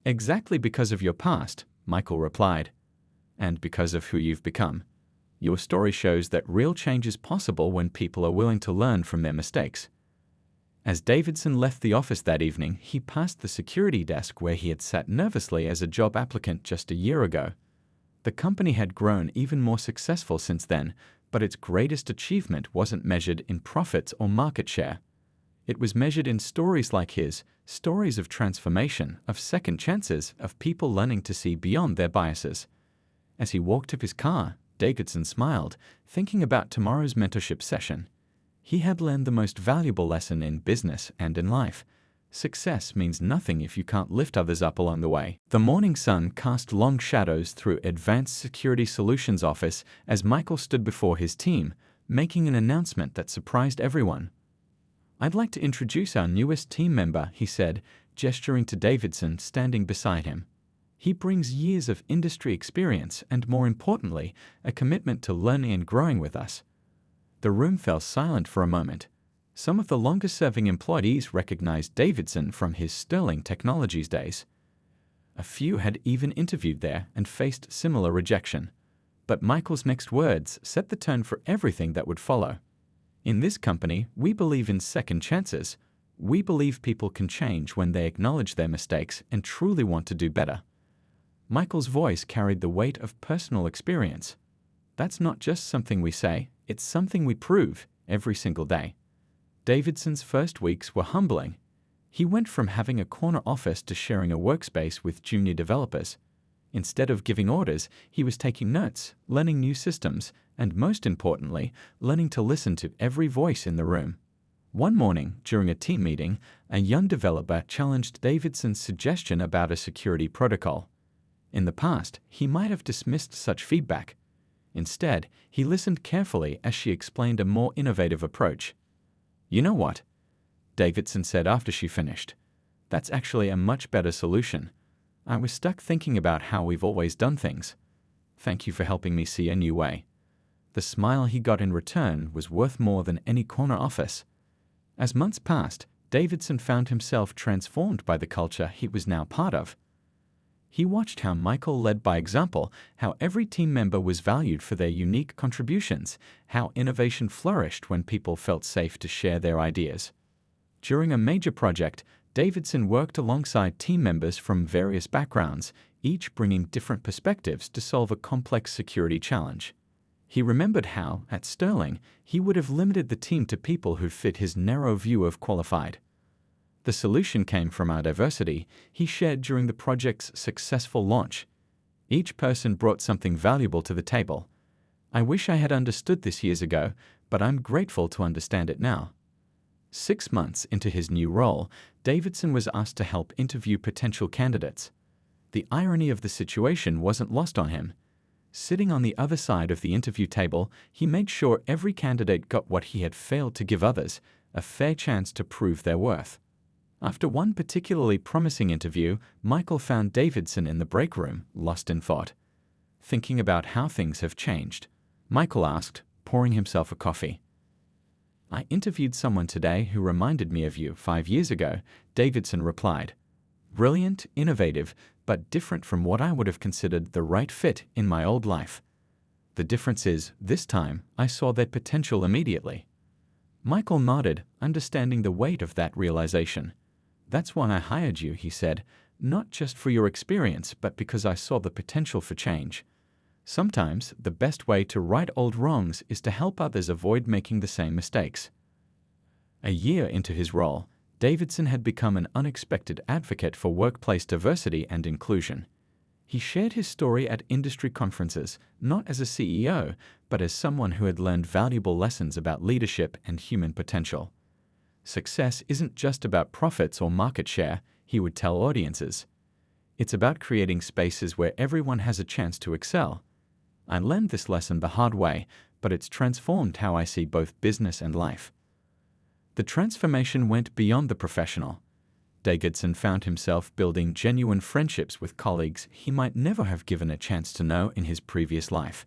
Exactly because of your past, Michael replied, and because of who you've become. Your story shows that real change is possible when people are willing to learn from their mistakes. As Davidson left the office that evening, he passed the security desk where he had sat nervously as a job applicant just a year ago. The company had grown even more successful since then, but its greatest achievement wasn't measured in profits or market share. It was measured in stories like his, stories of transformation, of second chances, of people learning to see beyond their biases. As he walked to his car, Davidson smiled, thinking about tomorrow's mentorship session. He had learned the most valuable lesson in business and in life. Success means nothing if you can't lift others up along the way. The morning sun cast long shadows through Advanced Security Solutions office as Michael stood before his team, making an announcement that surprised everyone. "I'd like to introduce our newest team member," he said, gesturing to Davidson standing beside him. "He brings years of industry experience and, more importantly, a commitment to learning and growing with us." The room fell silent for a moment. Some of the longest-serving employees recognized Davidson from his Sterling Technologies days. A few had even interviewed there and faced similar rejection. But Michael's next words set the tone for everything that would follow. "In this company, we believe in second chances. We believe people can change when they acknowledge their mistakes and truly want to do better." Michael's voice carried the weight of personal experience. "That's not just something we say, it's something we prove every single day." Davidson's first weeks were humbling. He went from having a corner office to sharing a workspace with junior developers. Instead of giving orders, he was taking notes, learning new systems, and most importantly, learning to listen to every voice in the room. One morning, during a team meeting, a young developer challenged Davidson's suggestion about a security protocol. In the past, he might have dismissed such feedback. Instead, he listened carefully as she explained a more innovative approach. "You know what?" Davidson said after she finished. "That's actually a much better solution. I was stuck thinking about how we've always done things. Thank you for helping me see a new way." The smile he got in return was worth more than any corner office. As months passed, Davidson found himself transformed by the culture he was now part of. He watched how Michael led by example, how every team member was valued for their unique contributions, how innovation flourished when people felt safe to share their ideas. During a major project, Davidson worked alongside team members from various backgrounds, each bringing different perspectives to solve a complex security challenge. He remembered how, at Sterling, he would have limited the team to people who fit his narrow view of qualified. The solution came from our diversity he shared during the project's successful launch. Each person brought something valuable to the table. "I wish I had understood this years ago, but I'm grateful to understand it now." 6 months into his new role, Davidson was asked to help interview potential candidates. The irony of the situation wasn't lost on him. Sitting on the other side of the interview table, he made sure every candidate got what he had failed to give others, a fair chance to prove their worth. After one particularly promising interview, Michael found Davidson in the break room, lost in thought. "Thinking about how things have changed?" Michael asked, pouring himself a coffee. "I interviewed someone today who reminded me of you 5 years ago," Davidson replied. "Brilliant, innovative, but different from what I would have considered the right fit in my old life. The difference is, this time, I saw their potential immediately." Michael nodded, understanding the weight of that realization. "That's why I hired you," he said, "not just for your experience, but because I saw the potential for change. Sometimes, the best way to right old wrongs is to help others avoid making the same mistakes." A year into his role, Davidson had become an unexpected advocate for workplace diversity and inclusion. He shared his story at industry conferences, not as a CEO, but as someone who had learned valuable lessons about leadership and human potential. "Success isn't just about profits or market share," he would tell audiences. "It's about creating spaces where everyone has a chance to excel. I learned this lesson the hard way, but it's transformed how I see both business and life." The transformation went beyond the professional. Davidson found himself building genuine friendships with colleagues he might never have given a chance to know in his previous life.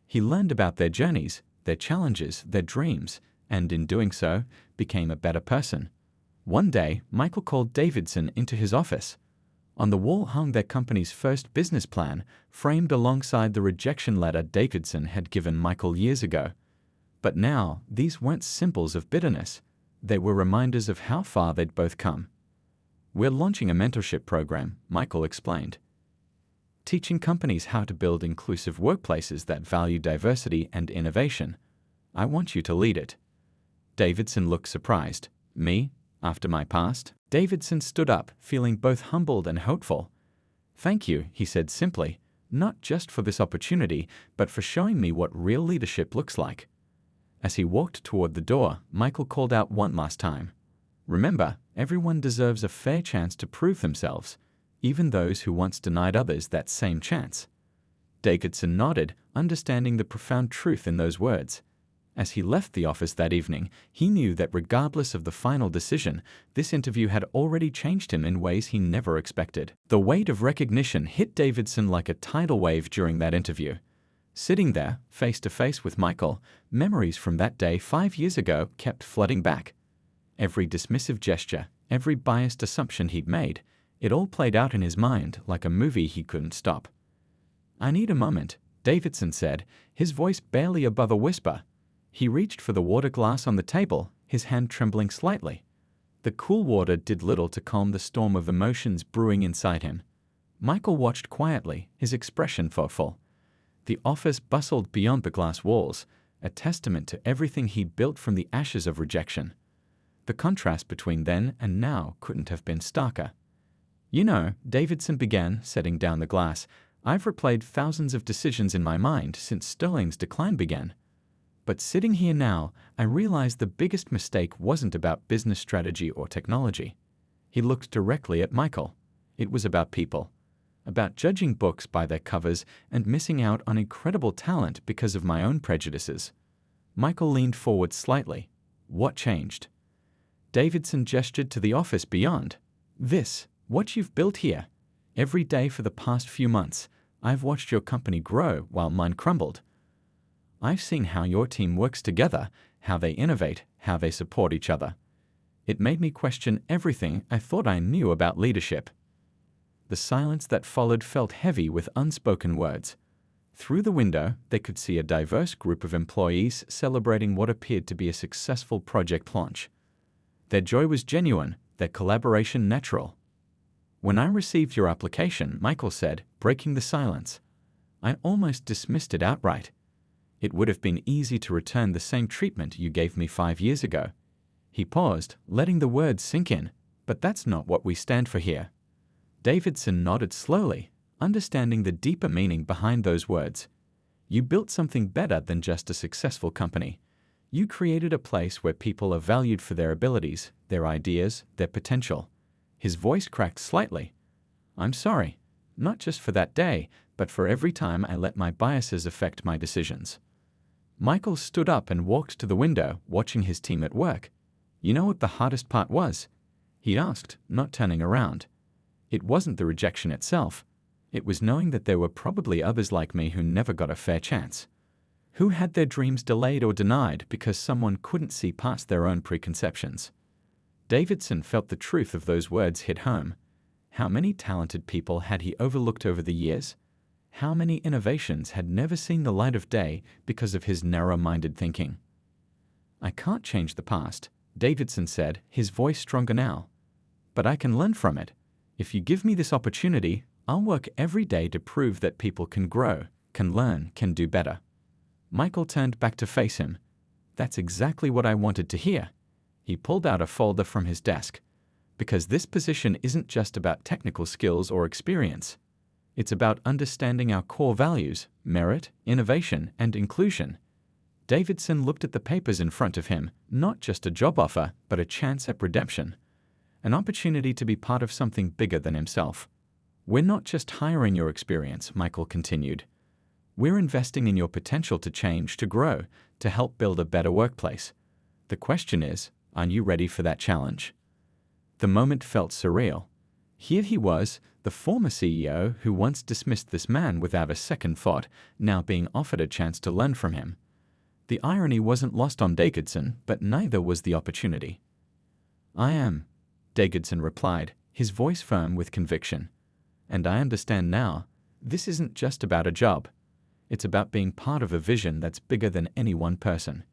He learned about their journeys, their challenges, their dreams, and in doing so, became a better person. One day, Michael called Davidson into his office. On the wall hung their company's first business plan, framed alongside the rejection letter Davidson had given Michael years ago. But now, these weren't symbols of bitterness. They were reminders of how far they'd both come. "We're launching a mentorship program," Michael explained, "teaching companies how to build inclusive workplaces that value diversity and innovation. I want you to lead it." Davidson looked surprised. "Me? After my past?" Davidson stood up, feeling both humbled and hopeful. "Thank you," he said simply, "not just for this opportunity, but for showing me what real leadership looks like." As he walked toward the door, Michael called out one last time, "Remember, everyone deserves a fair chance to prove themselves, even those who once denied others that same chance." Davidson nodded, understanding the profound truth in those words. As he left the office that evening, he knew that regardless of the final decision, this interview had already changed him in ways he never expected. The weight of recognition hit Davidson like a tidal wave during that interview. Sitting there, face to face with Michael, memories from that day 5 years ago kept flooding back. Every dismissive gesture, every biased assumption he'd made, it all played out in his mind like a movie he couldn't stop. "I need a moment," Davidson said, his voice barely above a whisper. He reached for the water glass on the table, his hand trembling slightly. The cool water did little to calm the storm of emotions brewing inside him. Michael watched quietly, his expression thoughtful. The office bustled beyond the glass walls, a testament to everything he'd built from the ashes of rejection. The contrast between then and now couldn't have been starker. "You know," Davidson began, setting down the glass, "I've replayed thousands of decisions in my mind since Sterling's decline began. But sitting here now, I realize the biggest mistake wasn't about business strategy or technology." He looked directly at Michael. "It was about people. About judging books by their covers and missing out on incredible talent because of my own prejudices." Michael leaned forward slightly. "What changed?" Davidson gestured to the office beyond. "This, what you've built here. Every day for the past few months, I've watched your company grow while mine crumbled. I've seen how your team works together, how they innovate, how they support each other. It made me question everything I thought I knew about leadership." The silence that followed felt heavy with unspoken words. Through the window, they could see a diverse group of employees celebrating what appeared to be a successful project launch. Their joy was genuine, their collaboration natural. "When I received your application," Michael said, breaking the silence, "I almost dismissed it outright. It would have been easy to return the same treatment you gave me 5 years ago." He paused, letting the words sink in. "But that's not what we stand for here." Davidson nodded slowly, understanding the deeper meaning behind those words. "You built something better than just a successful company. You created a place where people are valued for their abilities, their ideas, their potential." His voice cracked slightly. "I'm sorry, not just for that day, but for every time I let my biases affect my decisions." Michael stood up and walked to the window, watching his team at work. "You know what the hardest part was?" he asked, not turning around. "It wasn't the rejection itself. It was knowing that there were probably others like me who never got a fair chance. Who had their dreams delayed or denied because someone couldn't see past their own preconceptions." Davidson felt the truth of those words hit home. How many talented people had he overlooked over the years? How many innovations had never seen the light of day because of his narrow-minded thinking? "I can't change the past," Davidson said, his voice stronger now. "But I can learn from it. If you give me this opportunity, I'll work every day to prove that people can grow, can learn, can do better." Michael turned back to face him. "That's exactly what I wanted to hear." He pulled out a folder from his desk. "Because this position isn't just about technical skills or experience. It's about understanding our core values, merit, innovation, and inclusion." Davidson looked at the papers in front of him, not just a job offer, but a chance at redemption. An opportunity to be part of something bigger than himself. "We're not just hiring your experience," Michael continued. "We're investing in your potential to change, to grow, to help build a better workplace. The question is, are you ready for that challenge?" The moment felt surreal. Here he was, the former CEO who once dismissed this man without a second thought, now being offered a chance to learn from him. The irony wasn't lost on Davidson, but neither was the opportunity. "I am," Davidson replied, his voice firm with conviction. And I understand now, this isn't just about a job. It's about being part of a vision that's bigger than any one person.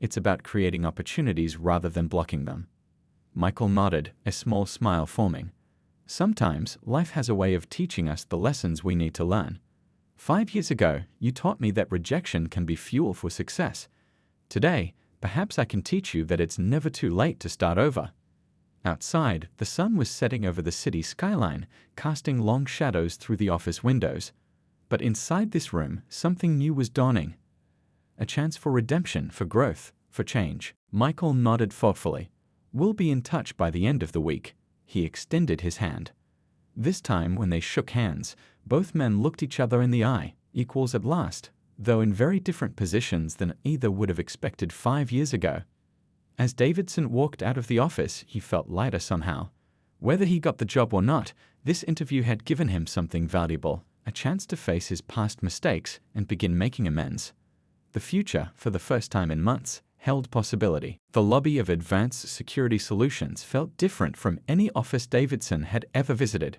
It's about creating opportunities rather than blocking them. Michael nodded, a small smile forming. Sometimes, life has a way of teaching us the lessons we need to learn. 5 years ago, you taught me that rejection can be fuel for success. Today, perhaps I can teach you that it's never too late to start over. Outside, the sun was setting over the city skyline, casting long shadows through the office windows. But inside this room, something new was dawning. A chance for redemption, for growth, for change. Michael nodded thoughtfully. We'll be in touch by the end of the week. He extended his hand. This time, when they shook hands, both men looked each other in the eye, equals at last, though in very different positions than either would have expected 5 years ago. As Davidson walked out of the office, he felt lighter somehow. Whether he got the job or not, this interview had given him something valuable, a chance to face his past mistakes and begin making amends. The future, for the first time in months, held possibility. The lobby of Advanced Security Solutions felt different from any office Davidson had ever visited.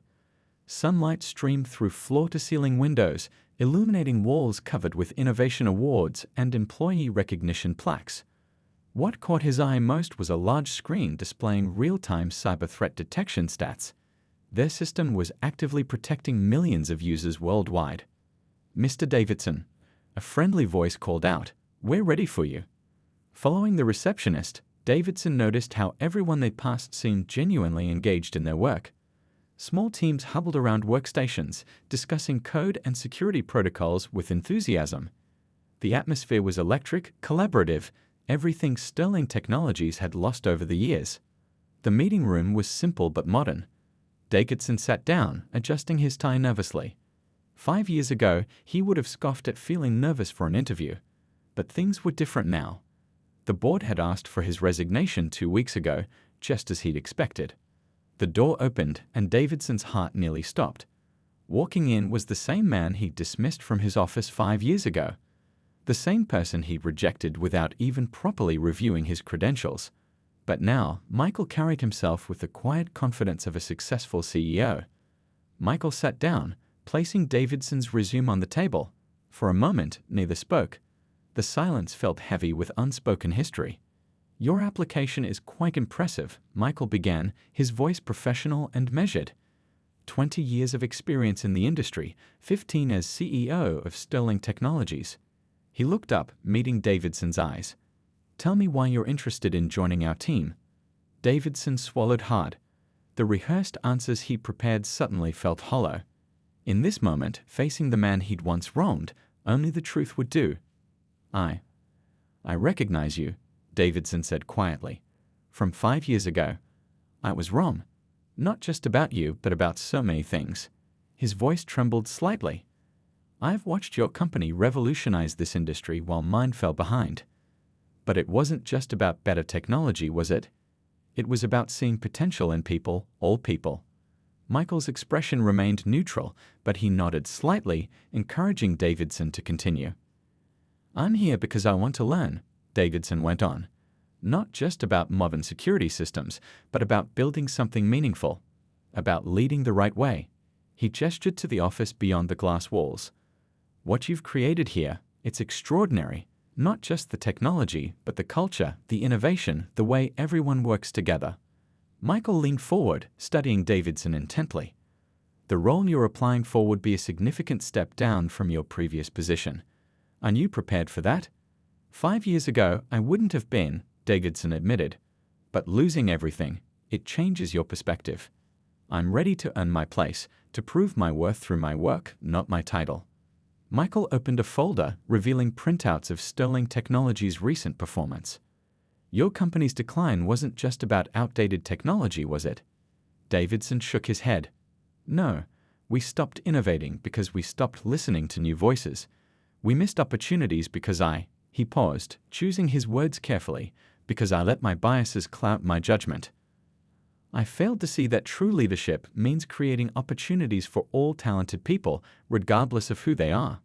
Sunlight streamed through floor-to-ceiling windows, illuminating walls covered with innovation awards and employee recognition plaques. What caught his eye most was a large screen displaying real-time cyber threat detection stats. Their system was actively protecting millions of users worldwide. "Mr. Davidson," a friendly voice called out, "we're ready for you." Following the receptionist, Davidson noticed how everyone they passed seemed genuinely engaged in their work. Small teams huddled around workstations, discussing code and security protocols with enthusiasm. The atmosphere was electric, collaborative, everything Sterling Technologies had lost over the years. The meeting room was simple but modern. Davidson sat down, adjusting his tie nervously. 5 years ago, he would have scoffed at feeling nervous for an interview. But things were different now. The board had asked for his resignation 2 weeks ago, just as he'd expected. The door opened, and Davidson's heart nearly stopped. Walking in was the same man he'd dismissed from his office 5 years ago. The same person he'd rejected without even properly reviewing his credentials. But now, Michael carried himself with the quiet confidence of a successful CEO. Michael sat down, placing Davidson's resume on the table. For a moment, neither spoke. The silence felt heavy with unspoken history. "Your application is quite impressive," Michael began, his voice professional and measured. 20 years of experience in the industry, 15 as CEO of Sterling Technologies. He looked up, meeting Davidson's eyes. "Tell me why you're interested in joining our team." Davidson swallowed hard. The rehearsed answers he prepared suddenly felt hollow. In this moment, facing the man he'd once wronged, only the truth would do. I recognize you," Davidson said quietly. "From 5 years ago. I was wrong. Not just about you, but about so many things." His voice trembled slightly. "I've watched your company revolutionize this industry while mine fell behind. But it wasn't just about better technology, was it? It was about seeing potential in people, all people." Michael's expression remained neutral, but he nodded slightly, encouraging Davidson to continue. "I'm here because I want to learn," Davidson went on. "Not just about modern security systems, but about building something meaningful. About leading the right way." He gestured to the office beyond the glass walls. "What you've created here, it's extraordinary. Not just the technology, but the culture, the innovation, the way everyone works together." Michael leaned forward, studying Davidson intently. "The role you're applying for would be a significant step down from your previous position. Are you prepared for that?" 5 years ago, I wouldn't have been," Davidson admitted. "But losing everything, it changes your perspective. I'm ready to earn my place, to prove my worth through my work, not my title." Michael opened a folder, revealing printouts of Sterling Technologies' recent performance. "Your company's decline wasn't just about outdated technology, was it?" Davidson shook his head. "No, we stopped innovating because we stopped listening to new voices. We missed opportunities because he paused, choosing his words carefully, "because I let my biases cloud my judgment. I failed to see that true leadership means creating opportunities for all talented people, regardless of who they are."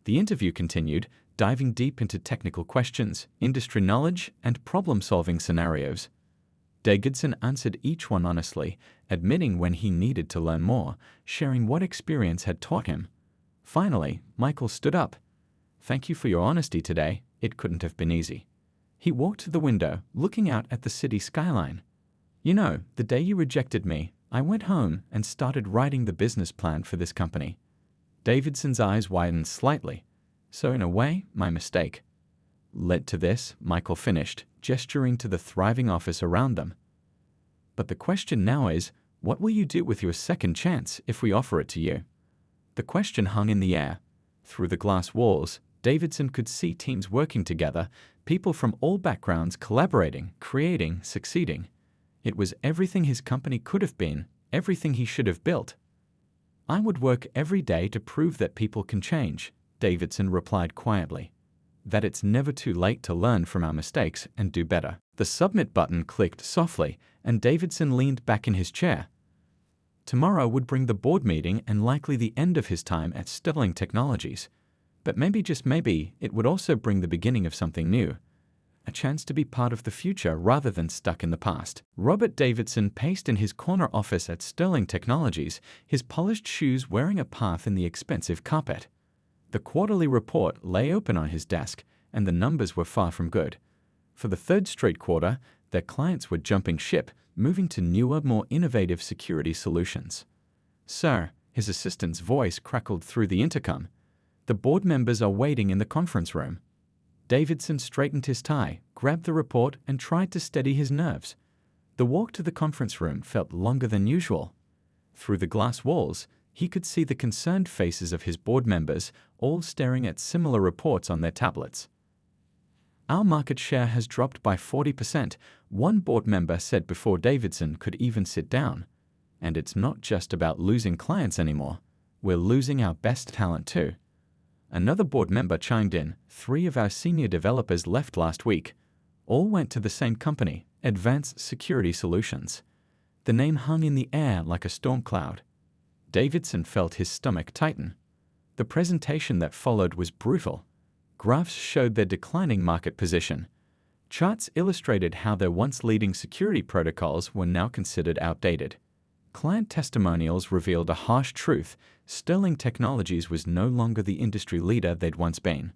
The interview continued, diving deep into technical questions, industry knowledge, and problem-solving scenarios. Davidson answered each one honestly, admitting when he needed to learn more, sharing what experience had taught him. Finally, Michael stood up. "Thank you for your honesty today. It couldn't have been easy." He walked to the window, looking out at the city skyline. "You know, the day you rejected me, I went home and started writing the business plan for this company." Davidson's eyes widened slightly. "So in a way, my mistake led to this," Michael finished, gesturing to the thriving office around them. "But the question now is, what will you do with your second chance if we offer it to you?" The question hung in the air. Through the glass walls, Davidson could see teams working together, people from all backgrounds collaborating, creating, succeeding. It was everything his company could have been, everything he should have built. "I would work every day to prove that people can change," Davidson replied quietly. "That it's never too late to learn from our mistakes and do better." The submit button clicked softly, and Davidson leaned back in his chair. Tomorrow would bring the board meeting and likely the end of his time at Sterling Technologies. But maybe, just maybe, it would also bring the beginning of something new. A chance to be part of the future rather than stuck in the past. Robert Davidson paced in his corner office at Sterling Technologies, his polished shoes wearing a path in the expensive carpet. The quarterly report lay open on his desk, and the numbers were far from good. For the third straight quarter, their clients were jumping ship, moving to newer, more innovative security solutions. "Sir," his assistant's voice crackled through the intercom, "the board members are waiting in the conference room." Davidson straightened his tie, grabbed the report, and tried to steady his nerves. The walk to the conference room felt longer than usual. Through the glass walls, he could see the concerned faces of his board members, all staring at similar reports on their tablets. "Our market share has dropped by 40%, one board member said before Davidson could even sit down. "And it's not just about losing clients anymore. We're losing our best talent too." Another board member chimed in, "3 of our senior developers left last week. All went to the same company, Advanced Security Solutions." The name hung in the air like a storm cloud. Davidson felt his stomach tighten. The presentation that followed was brutal. Graphs showed their declining market position. Charts illustrated how their once leading security protocols were now considered outdated. Client testimonials revealed a harsh truth: Sterling Technologies was no longer the industry leader they'd once been.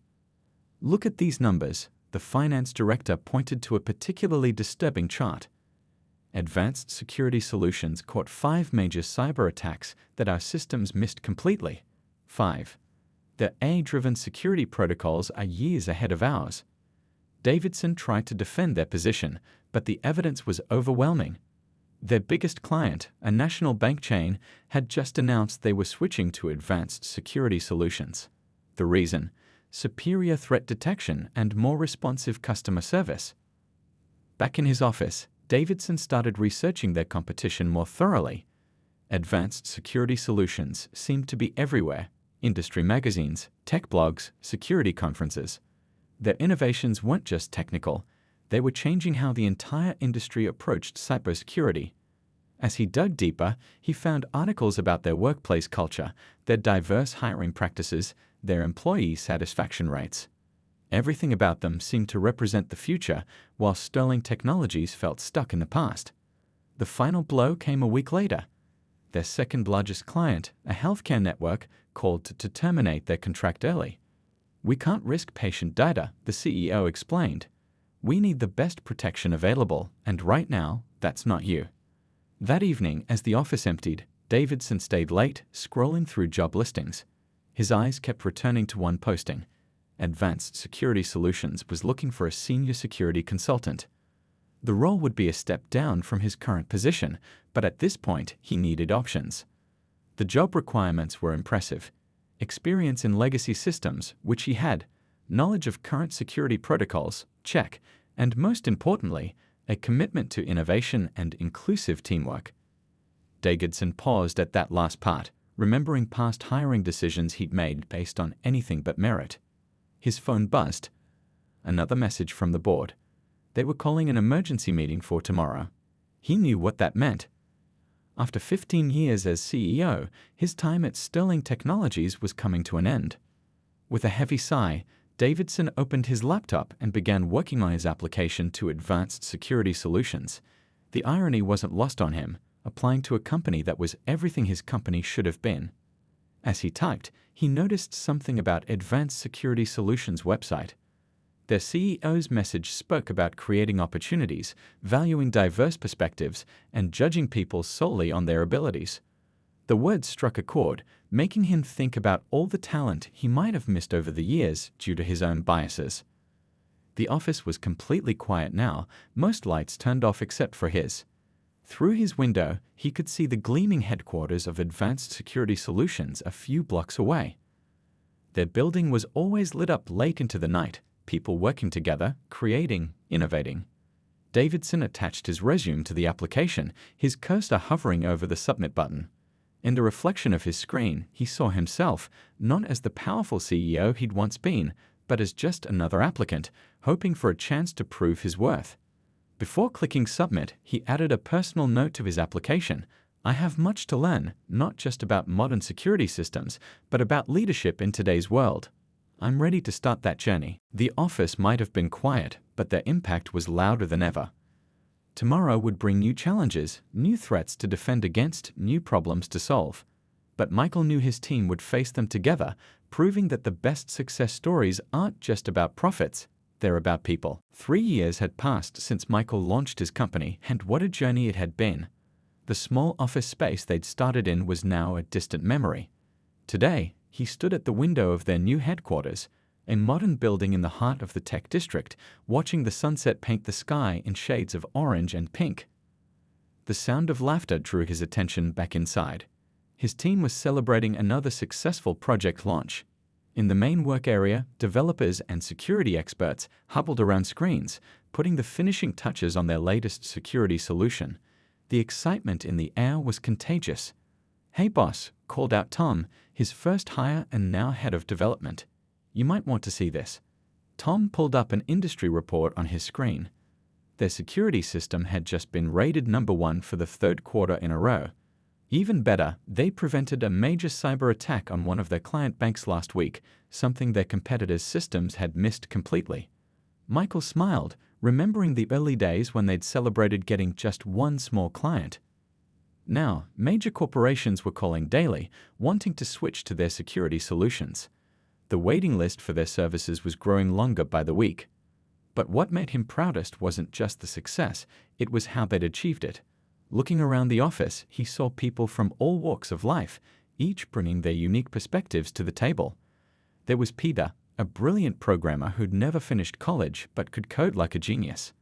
"Look at these numbers," the finance director pointed to a particularly disturbing chart. "Advanced Security Solutions caught 5 major cyber attacks that our systems missed completely. 5. Their AI-driven security protocols are years ahead of ours." Davidson tried to defend their position, but the evidence was overwhelming. Their biggest client, a national bank chain, had just announced they were switching to Advanced Security Solutions. The reason? Superior threat detection and more responsive customer service. Back in his office, Davidson started researching their competition more thoroughly. Advanced Security Solutions seemed to be everywhere: industry magazines, tech blogs, security conferences. Their innovations weren't just technical. They were changing how the entire industry approached cybersecurity. As he dug deeper, he found articles about their workplace culture, their diverse hiring practices, their employee satisfaction rates. Everything about them seemed to represent the future, while Sterling Technologies felt stuck in the past. The final blow came a week later. Their second largest client, a healthcare network, called to terminate their contract early. "We can't risk patient data," the CEO explained. "We need the best protection available, and right now, that's not you." That evening, as the office emptied, Davidson stayed late, scrolling through job listings. His eyes kept returning to one posting. Advanced Security Solutions was looking for a senior security consultant. The role would be a step down from his current position, but at this point, he needed options. The job requirements were impressive. Experience in legacy systems, which he had. Knowledge of current security protocols, check. And most importantly, a commitment to innovation and inclusive teamwork. Davidson paused at that last part, remembering past hiring decisions he'd made based on anything but merit. His phone buzzed. Another message from the board. They were calling an emergency meeting for tomorrow. He knew what that meant. After 15 years as CEO, his time at Sterling Technologies was coming to an end. With a heavy sigh, Davidson opened his laptop and began working on his application to Advanced Security Solutions. The irony wasn't lost on him, applying to a company that was everything his company should have been. As he typed, he noticed something about Advanced Security Solutions' website. Their CEO's message spoke about creating opportunities, valuing diverse perspectives, and judging people solely on their abilities. The words struck a chord, making him think about all the talent he might have missed over the years due to his own biases. The office was completely quiet now, most lights turned off except for his. Through his window, he could see the gleaming headquarters of Advanced Security Solutions a few blocks away. Their building was always lit up late into the night, people working together, creating, innovating. Davidson attached his resume to the application, his cursor hovering over the submit button. In the reflection of his screen, he saw himself, not as the powerful CEO he'd once been, but as just another applicant, hoping for a chance to prove his worth. Before clicking submit, he added a personal note to his application. I have much to learn, not just about modern security systems, but about leadership in today's world. I'm ready to start that journey. The office might have been quiet, but their impact was louder than ever. Tomorrow would bring new challenges, new threats to defend against, new problems to solve. But Michael knew his team would face them together, proving that the best success stories aren't just about profits, they're about people. 3 years had passed since Michael launched his company, and what a journey it had been. The small office space they'd started in was now a distant memory. Today, he stood at the window of their new headquarters, a modern building in the heart of the tech district, watching the sunset paint the sky in shades of orange and pink. The sound of laughter drew his attention back inside. His team was celebrating another successful project launch. In the main work area, developers and security experts huddled around screens, putting the finishing touches on their latest security solution. The excitement in the air was contagious. "Hey boss," called out Tom, his first hire and now head of development. "You might want to see this." Tom pulled up an industry report on his screen. Their security system had just been rated #1 for the 3rd quarter in a row. Even better, they prevented a major cyber attack on one of their client banks last week, something their competitors' systems had missed completely. Michael smiled, remembering the early days when they'd celebrated getting just one small client. Now, major corporations were calling daily, wanting to switch to their security solutions. The waiting list for their services was growing longer by the week. But what made him proudest wasn't just the success, it was how they'd achieved it. Looking around the office, he saw people from all walks of life, each bringing their unique perspectives to the table. There was Peter, a brilliant programmer who'd never finished college but could code like a genius.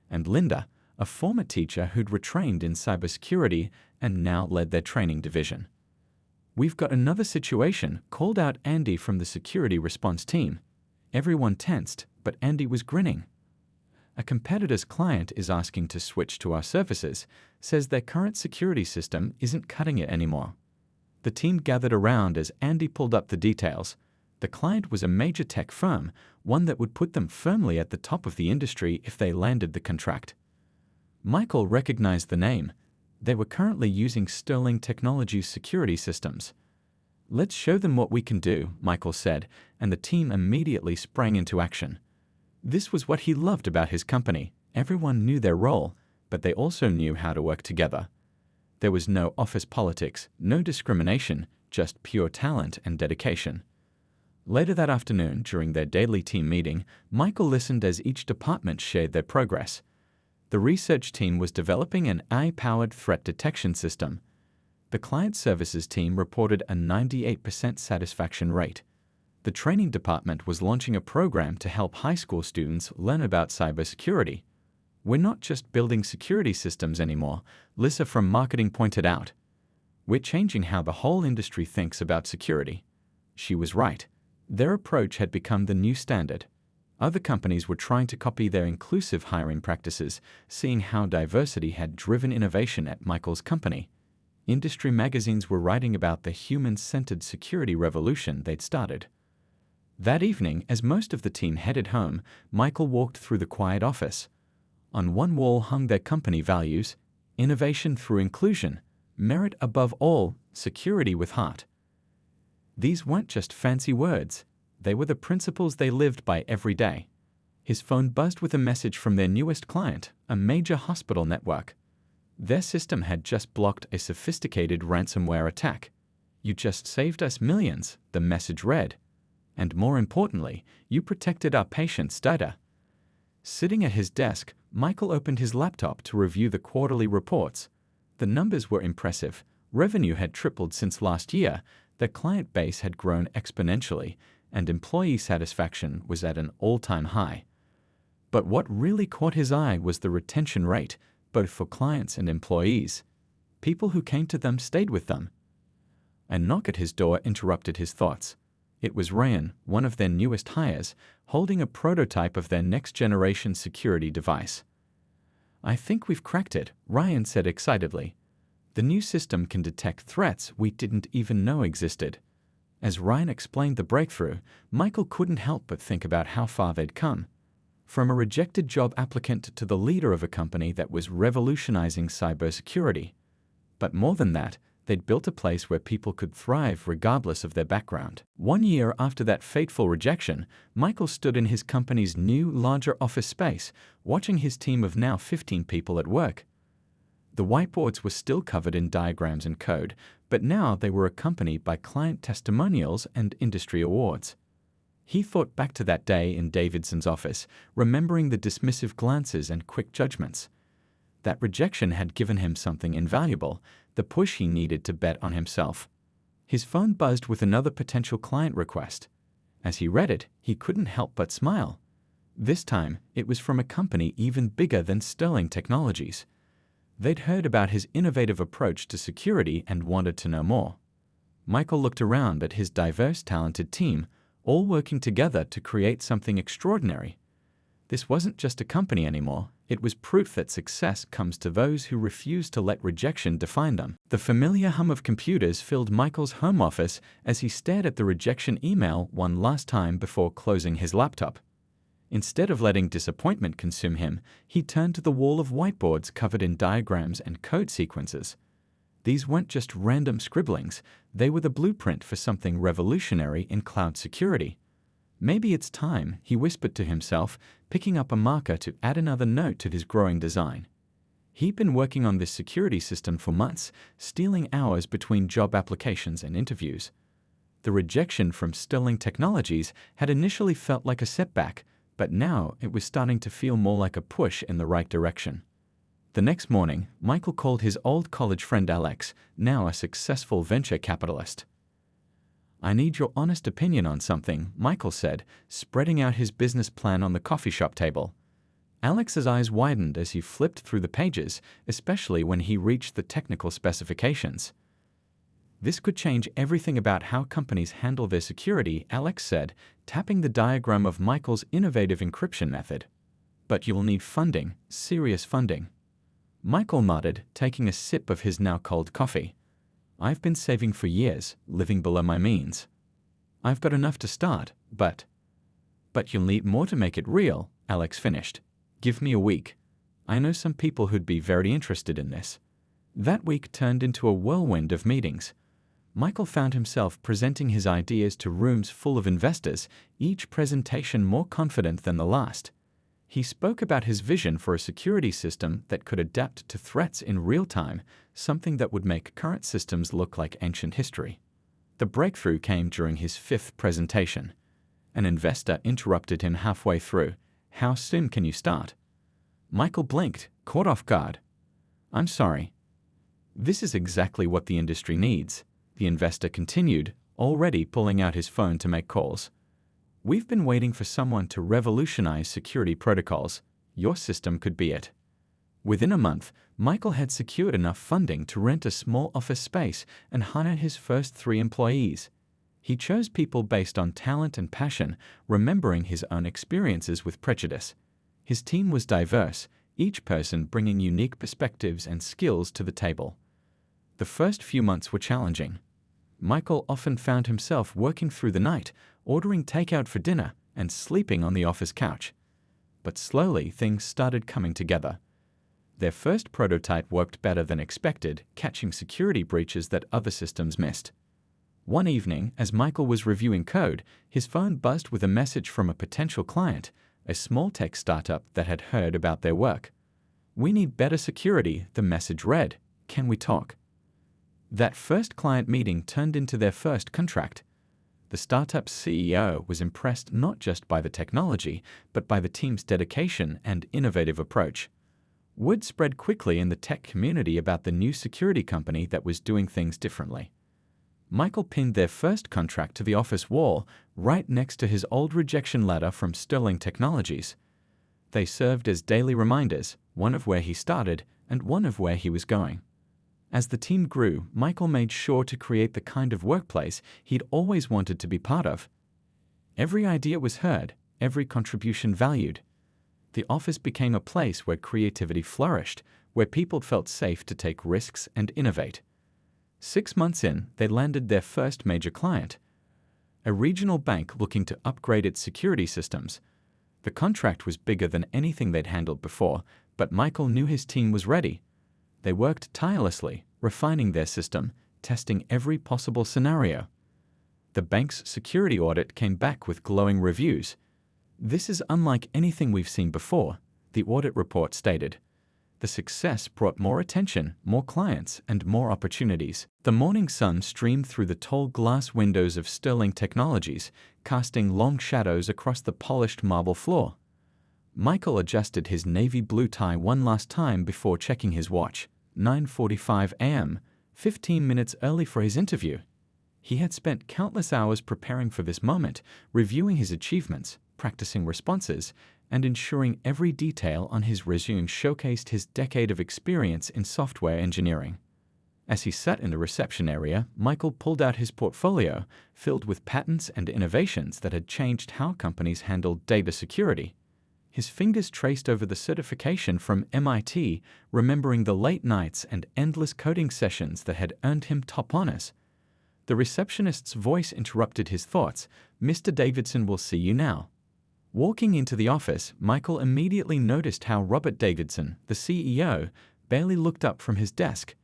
And Linda, a former teacher who'd retrained in cybersecurity and now led their training division. "We've got another situation," called out Andy from the security response team. Everyone tensed, but Andy was grinning. "A competitor's client is asking to switch to our services, says their current security system isn't cutting it anymore." The team gathered around as Andy pulled up the details. The client was a major tech firm, one that would put them firmly at the top of the industry if they landed the contract. Michael recognized the name. They were currently using Sterling Technologies security systems. "Let's show them what we can do," Michael said, and the team immediately sprang into action. This was what he loved about his company. Everyone knew their role, but they also knew how to work together. There was no office politics, no discrimination, just pure talent and dedication. Later that afternoon, during their daily team meeting, Michael listened as each department shared their progress. The research team was developing an AI-powered threat detection system. The client services team reported a 98% satisfaction rate. The training department was launching a program to help high school students learn about cybersecurity. "We're not just building security systems anymore," Lisa from marketing pointed out. "We're changing how the whole industry thinks about security." She was right. Their approach had become the new standard. Other companies were trying to copy their inclusive hiring practices, seeing how diversity had driven innovation at Michael's company. Industry magazines were writing about the human-centered security revolution they'd started. That evening, as most of the team headed home, Michael walked through the quiet office. On one wall hung their company values: innovation through inclusion, merit above all, security with heart. These weren't just fancy words. They were the principles they lived by every day. His phone buzzed with a message from their newest client, a major hospital network. Their system had just blocked a sophisticated ransomware attack. "You just saved us millions," the message read. "And more importantly, you protected our patients' data." Sitting at his desk, Michael opened his laptop to review the quarterly reports. The numbers were impressive. Revenue had tripled since last year, the client base had grown exponentially, and employee satisfaction was at an all-time high. But what really caught his eye was the retention rate, both for clients and employees. People who came to them stayed with them. A knock at his door interrupted his thoughts. It was Ryan, one of their newest hires, holding a prototype of their next-generation security device. "I think we've cracked it," Ryan said excitedly. "The new system can detect threats we didn't even know existed." As Ryan explained the breakthrough, Michael couldn't help but think about how far they'd come. From a rejected job applicant to the leader of a company that was revolutionizing cybersecurity. But more than that, they'd built a place where people could thrive regardless of their background. 1 year after that fateful rejection, Michael stood in his company's new, larger office space, watching his team of now 15 people at work. The whiteboards were still covered in diagrams and code, but now they were accompanied by client testimonials and industry awards. He thought back to that day in Davidson's office, remembering the dismissive glances and quick judgments. That rejection had given him something invaluable, the push he needed to bet on himself. His phone buzzed with another potential client request. As he read it, he couldn't help but smile. This time, it was from a company even bigger than Sterling Technologies. They'd heard about his innovative approach to security and wanted to know more. Michael looked around at his diverse, talented team, all working together to create something extraordinary. This wasn't just a company anymore. It was proof that success comes to those who refuse to let rejection define them. The familiar hum of computers filled Michael's home office as he stared at the rejection email one last time before closing his laptop. Instead of letting disappointment consume him, he turned to the wall of whiteboards covered in diagrams and code sequences. These weren't just random scribblings, they were the blueprint for something revolutionary in cloud security. Maybe it's time, he whispered to himself, picking up a marker to add another note to his growing design. He'd been working on this security system for months, stealing hours between job applications and interviews. The rejection from Sterling Technologies had initially felt like a setback, but now it was starting to feel more like a push in the right direction. The next morning, Michael called his old college friend Alex, now a successful venture capitalist. "I need your honest opinion on something," Michael said, spreading out his business plan on the coffee shop table. Alex's eyes widened as he flipped through the pages, especially when he reached the technical specifications. "This could change everything about how companies handle their security," Alex said, tapping the diagram of Michael's innovative encryption method. "But you'll need funding, serious funding." Michael nodded, taking a sip of his now cold coffee. "I've been saving for years, living below my means. I've got enough to start, but you'll need more to make it real," Alex finished. "Give me a week. I know some people who'd be very interested in this." That week turned into a whirlwind of meetings. Michael found himself presenting his ideas to rooms full of investors, each presentation more confident than the last. He spoke about his vision for a security system that could adapt to threats in real time, something that would make current systems look like ancient history. The breakthrough came during his 5th presentation. An investor interrupted him halfway through. "How soon can you start?" Michael blinked, caught off guard. "I'm sorry. This is exactly what the industry needs," the investor continued, already pulling out his phone to make calls. "We've been waiting for someone to revolutionize security protocols. Your system could be it." Within a month, Michael had secured enough funding to rent a small office space and hire his first 3 employees. He chose people based on talent and passion, remembering his own experiences with prejudice. His team was diverse, each person bringing unique perspectives and skills to the table. The first few months were challenging. Michael often found himself working through the night, ordering takeout for dinner, and sleeping on the office couch. But slowly things started coming together. Their first prototype worked better than expected, catching security breaches that other systems missed. One evening, as Michael was reviewing code, his phone buzzed with a message from a potential client, a small tech startup that had heard about their work. "We need better security," the message read. "Can we talk?" That first client meeting turned into their first contract. The startup's CEO was impressed not just by the technology, but by the team's dedication and innovative approach. Word spread quickly in the tech community about the new security company that was doing things differently. Michael pinned their first contract to the office wall, right next to his old rejection letter from Sterling Technologies. They served as daily reminders, one of where he started and one of where he was going. As the team grew, Michael made sure to create the kind of workplace he'd always wanted to be part of. Every idea was heard, every contribution valued. The office became a place where creativity flourished, where people felt safe to take risks and innovate. 6 months in, they landed their first major client, a regional bank looking to upgrade its security systems. The contract was bigger than anything they'd handled before, but Michael knew his team was ready. They worked tirelessly, refining their system, testing every possible scenario. The bank's security audit came back with glowing reviews. "This is unlike anything we've seen before," the audit report stated. The success brought more attention, more clients, and more opportunities. The morning sun streamed through the tall glass windows of Sterling Technologies, casting long shadows across the polished marble floor. Michael adjusted his navy blue tie one last time before checking his watch. 9:45 a.m., 15 minutes early for his interview. He had spent countless hours preparing for this moment, reviewing his achievements, practicing responses, and ensuring every detail on his resume showcased his decade of experience in software engineering. As he sat in the reception area, Michael pulled out his portfolio, filled with patents and innovations that had changed how companies handled data security. His fingers traced over the certification from MIT, remembering the late nights and endless coding sessions that had earned him top honors. The receptionist's voice interrupted his thoughts. "Mr. Davidson will see you now." Walking into the office, Michael immediately noticed how Robert Davidson, the CEO, barely looked up from his desk.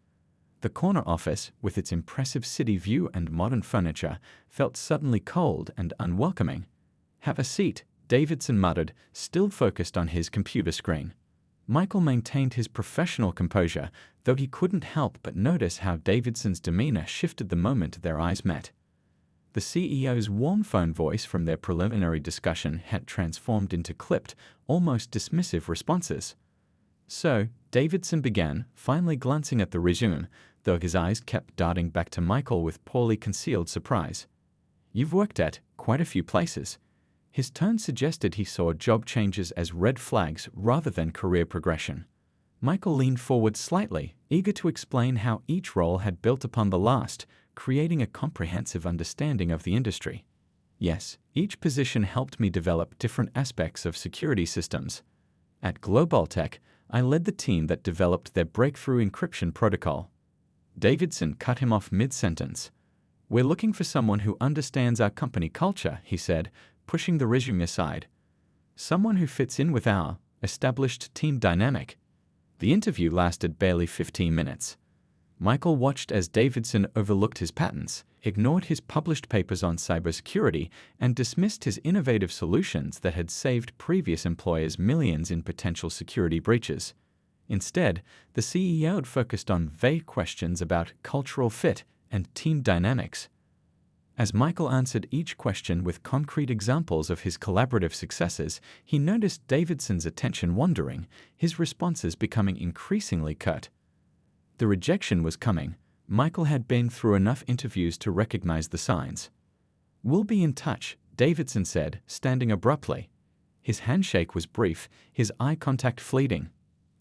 The corner office, with its impressive city view and modern furniture, felt suddenly cold and unwelcoming. "Have a seat," Davidson muttered, still focused on his computer screen. Michael maintained his professional composure, though he couldn't help but notice how Davidson's demeanor shifted the moment their eyes met. The CEO's warm phone voice from their preliminary discussion had transformed into clipped, almost dismissive responses. "So," Davidson began, finally glancing at the resume, though his eyes kept darting back to Michael with poorly concealed surprise. "You've worked at quite a few places." His tone suggested he saw job changes as red flags rather than career progression. Michael leaned forward slightly, eager to explain how each role had built upon the last, creating a comprehensive understanding of the industry. "Yes, each position helped me develop different aspects of security systems. At GlobalTech, I led the team that developed their breakthrough encryption protocol." Davidson cut him off mid-sentence. "We're looking for someone who understands our company culture," he said, pushing the resume aside. "Someone who fits in with our established team dynamic." The interview lasted barely 15 minutes. Michael watched as Davidson overlooked his patents, ignored his published papers on cybersecurity, and dismissed his innovative solutions that had saved previous employers millions in potential security breaches. Instead, the CEO had focused on vague questions about cultural fit and team dynamics. As Michael answered each question with concrete examples of his collaborative successes, he noticed Davidson's attention wandering, his responses becoming increasingly curt. The rejection was coming. Michael had been through enough interviews to recognize the signs. "We'll be in touch," Davidson said, standing abruptly. His handshake was brief, his eye contact fleeting.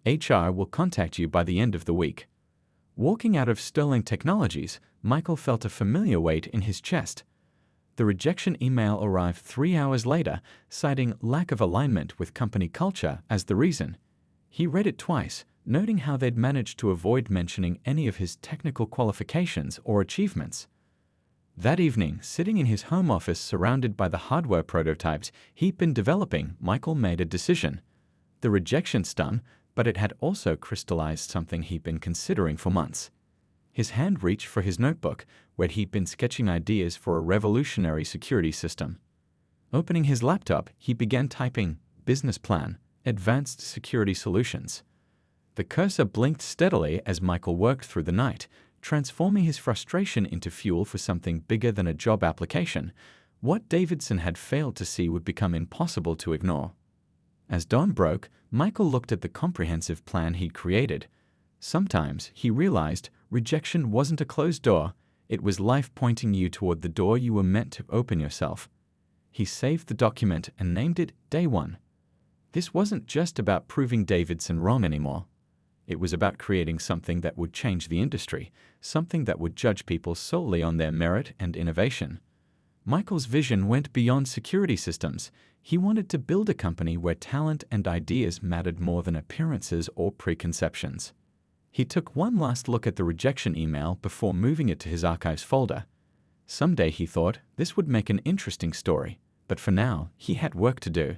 "HR will contact you by the end of the week." Walking out of Sterling Technologies, Michael felt a familiar weight in his chest. The rejection email arrived 3 hours later, citing lack of alignment with company culture as the reason. He read it twice, noting how they'd managed to avoid mentioning any of his technical qualifications or achievements. That evening, sitting in his home office surrounded by the hardware prototypes he'd been developing, Michael made a decision. The rejection stung, but it had also crystallized something he'd been considering for months. His hand reached for his notebook, where he'd been sketching ideas for a revolutionary security system. Opening his laptop, he began typing "business plan, advanced security solutions." The cursor blinked steadily as Michael worked through the night, transforming his frustration into fuel for something bigger than a job application. What Davidson had failed to see would become impossible to ignore. As dawn broke, Michael looked at the comprehensive plan he'd created. Sometimes, he realized, rejection wasn't a closed door, it was life pointing you toward the door you were meant to open yourself. He saved the document and named it Day One. This wasn't just about proving Davidson wrong anymore. It was about creating something that would change the industry, something that would judge people solely on their merit and innovation. Michael's vision went beyond security systems. He wanted to build a company where talent and ideas mattered more than appearances or preconceptions. He took one last look at the rejection email before moving it to his archives folder. Someday, he thought, this would make an interesting story, but for now, he had work to do.